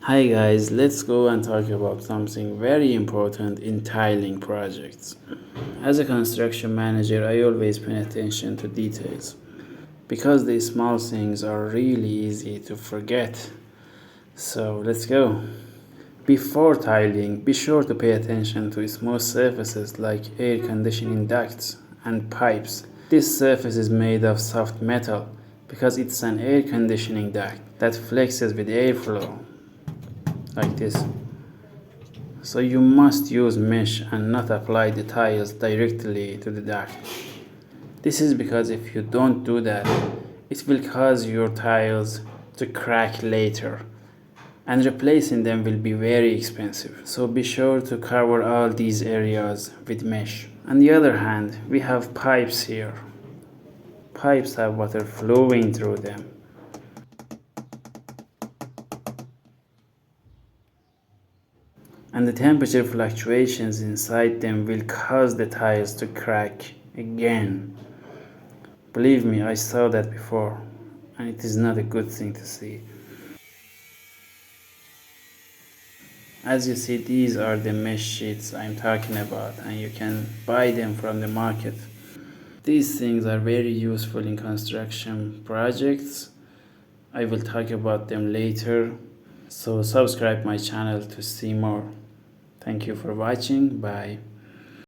Hi guys, let's go and talk about something very important in tiling projects. As a construction manager, I always pay attention to details because these small things are really easy to forget. So let's go. Before tiling, be sure to pay attention to smooth surfaces like air conditioning ducts and pipes. This surface is made of soft metal because it's an air conditioning duct that flexes with airflow like this. So you must use mesh and not apply the tiles directly to the duct. This is because if you don't do that, it will cause your tiles to crack later and replacing them will be very expensive. So be sure to cover all these areas with mesh. On the other hand, we have pipes here. Pipes have water flowing through them. And the temperature fluctuations inside them will cause the tiles to crack again. Believe me, I saw that before, and it is not a good thing to see. As you see, these are the mesh sheets I'm talking about, and you can buy them from the market. These things are very useful in construction projects. I will talk about them later, so subscribe my channel to see more. Thank you for watching. Bye.